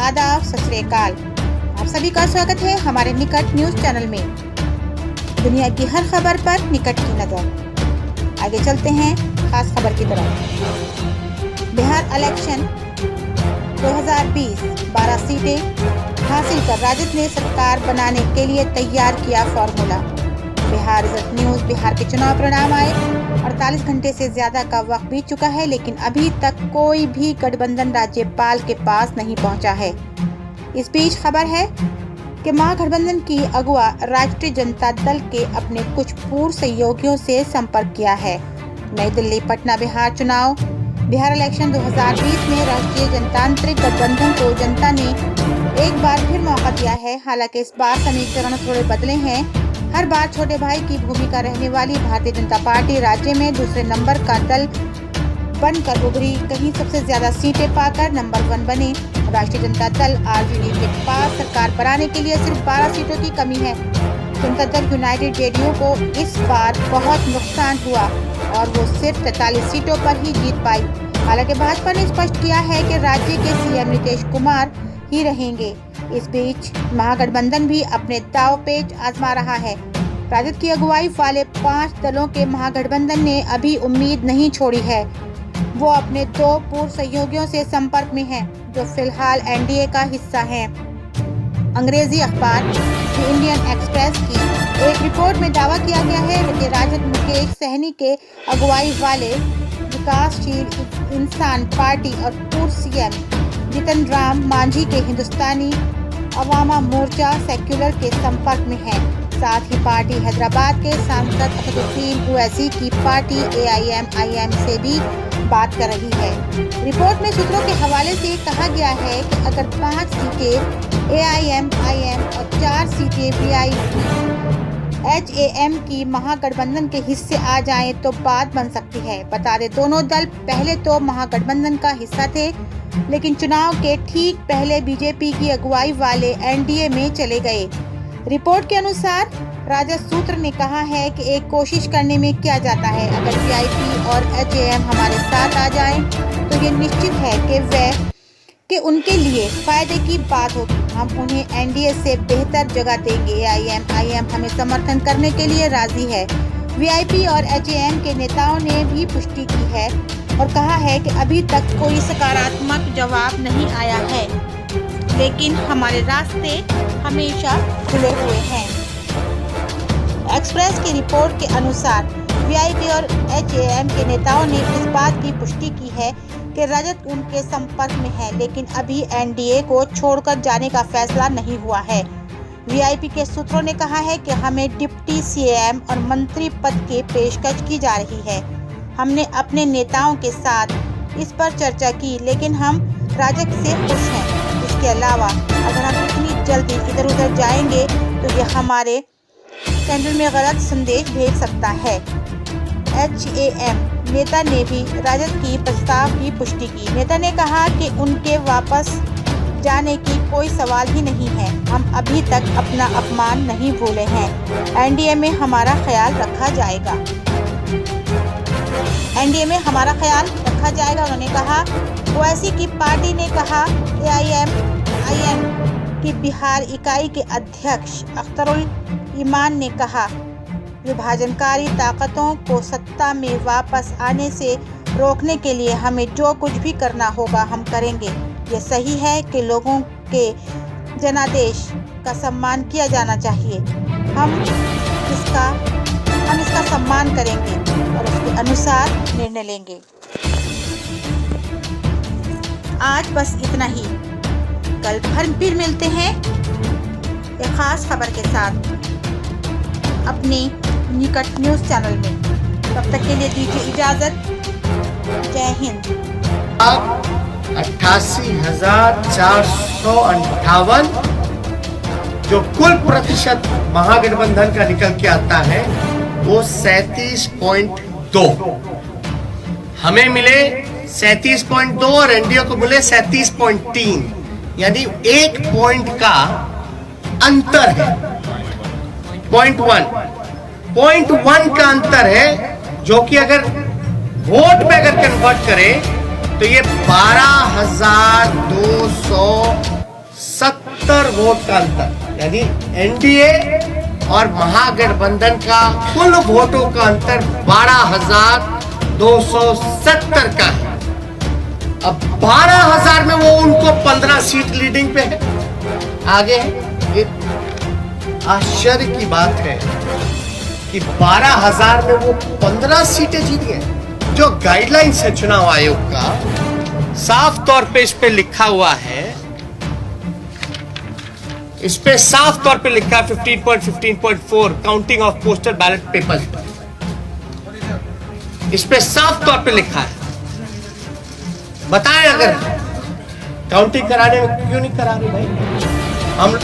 आदाब, सत श्री अकाल। आप सभी का स्वागत है हमारे निकट न्यूज चैनल में। दुनिया की हर खबर पर निकट की नजर। आगे चलते हैं खास खबर की तरफ। बिहार इलेक्शन 2020 12 सीटें हासिल कर राजद ने सरकार बनाने के लिए तैयार किया formula. Bihar result news. Bihar के चुनाव परिणाम आए 48 घंटे से ज्यादा का वक्त बीत चुका है, लेकिन अभी तक कोई भी गठबंधन राज्यपाल के पास नहीं पहुंचा है। इस बीच खबर है कि महागठबंधन की अगुवा राष्ट्रीय जनता दल के अपने कुछ पूर्व सहयोगियों से संपर्क किया है। नई दिल्ली पटना बिहार चुनाव। बिहार इलेक्शन 2020 में राष्ट्रीय जनतांत्रिक गठबंधन को जनता ने एक बार फिर मौका दिया है। हालांकि इस बार समीकरण थोड़े बदले हैं। हर बार छोटे भाई की भूमिका रहने वाली भारतीय जनता पार्टी राज्य में दूसरे नंबर का दल बनकर उभरी। कहीं सबसे ज्यादा सीटें पाकर नंबर 1 बने। राष्ट्रीय जनता दल आरजेडी के पास सरकार बनाने के लिए सिर्फ 12 सीटों की कमी है। जनता दल यूनाइटेड जेडीयू को इस बार बहुत नुकसान हुआ और वो सिर्फ 43 सीटों पर ही जीत पाई। हालांकि भाजपा ने स्पष्ट किया है कि राज्य के सीएम नीतीश कुमार ही रहेंगे। इस बीच महागठबंधन भी अपने दांव पेच आजमा रहा है। राजद की अगुवाई वाले 5 दलों के महागठबंधन ने अभी उम्मीद नहीं छोड़ी है। वो अपने 2 पूर्व सहयोगियों से संपर्क में हैं, जो फिलहाल एनडीए का हिस्सा हैं। अंग्रेजी अखबार द इंडियन एक्सप्रेस की एक रिपोर्ट में दावा किया गया है कि राजद मुकेश सहनी के अगुवाई वाले विकासशील इंसान पार्टी और पूर्व सीएम जीतन राम मांझी के हिंदुस्तानी अवामा मोर्चा सेक्युलर के संपर्क में है। साथ ही पार्टी हैदराबाद के सांसद असदुद्दीन ओवैसी की पार्टी AIM-IM से भी बात कर रही है। रिपोर्ट में सूत्रों के हवाले से कहा गया है कि अगर 5 सीटें AIM-IM और 4 सीटें HAM की महागठबंधन के हिस्से आ जाएं तो बात बन सकती है। बता दें, दोनों दल पहले तो महागठबंधन का हिस्सा थे, लेकिन चुनाव के ठीक पहले बीजेपी की अगुवाई वाले एनडीए में चले गए। रिपोर्ट के अनुसार राजद सूत्र ने कहा है कि एक कोशिश करने में क्या जाता है। अगर VIP और HAM हमारे साथ आ जाएं, तो ये निश्चित है कि उनके लिए फायदे की बात होगी। हम उन्हें एनडीए से बेहतर जगह देंगे। AIM-IM हमें समर्थन करने के लिए राजी है। VIP और HAM के नेताओं ने भी पुष्टि की है और कहा है कि अभी तक कोई सकारात्मक जवाब नहीं आया है, लेकिन हमारे रास्ते हमेशा खुले हुए हैं। एक्सप्रेस की रिपोर्ट के अनुसार VIP और HAM के नेताओं ने इस बात की पुष्टि की है कि राजद उनके संपर्क में है, लेकिन अभी एनडीए को छोड़कर जाने का फैसला नहीं हुआ है। VIP के सूत्रों ने कहा है कि हमें डिप्टी CM और मंत्री पद के पेशकश की जा रही है। हमने अपने नेताओं के साथ इस पर चर्चा की, लेकिन हम राजद से खुश हैं। इसके अलावा अगर हम इतनी जल्दी इधर उधर जाएंगे तो यह हमारे केंद्र में गलत संदेश भेज सकता है। HAM नेता ने भी राजद की प्रस्ताव की पुष्टि की। नेता ने कहा कि उनके वापस जाने की कोई सवाल ही नहीं है। हम अभी तक अपना अपमान नहीं भूले हैं। एनडीए में हमारा ख्याल रखा जाएगा। एनडीए में हमारा ख्याल रखा जाएगा, उन्होंने कहा। ओवैसी की पार्टी ने कहा। AIM-IM की बिहार इकाई के अध्यक्ष अख्तरुल ईमान ने कहा, विभाजनकारी ताकतों को सत्ता में वापस आने से रोकने के लिए हमें जो कुछ भी करना होगा हम करेंगे। ये सही है कि लोगों के जनादेश का सम्मान किया जाना चाहिए। हम इसका सम्मान करेंगे और उसके अनुसार निर्णय लेंगे। आज बस इतना ही। कल फिर मिलते हैं एक खास खबर के साथ अपने निकट न्यूज चैनल में। तब तक के लिए दीजिए इजाजत। जय हिंद। 88,458 जो कुल प्रतिशत महागठबंधन का निकल के आता है वो 37.2। हमें मिले 37.2 और एनडीए को मिले 37.3, यानी 1 पॉइंट का अंतर है। 0.1 का अंतर है, जो कि अगर वोट में अगर कन्वर्ट करें तो ये 12,200 70 वोट का अंतर, यानी एनडीए और महागठबंधन का कुल वोटों का अंतर 12,270 का है। अब 12,000 में वो उनको 15 सीट लीडिंग पे है, आगे है। ये आश्चर्य की बात है कि 12,000 में वो 15 सीटें जीत गए। जो गाइडलाइंस है चुनाव आयोग का, साफ तौर पे इस पे लिखा हुआ है, इस पे साफ तौर पे लिखा है 15.15.4 counting of postal ballot papers, इस पे साफ तौर पे लिखा है। बताएं अगर काउंटिंग कराने में क्यों नहीं करा रहे भाई?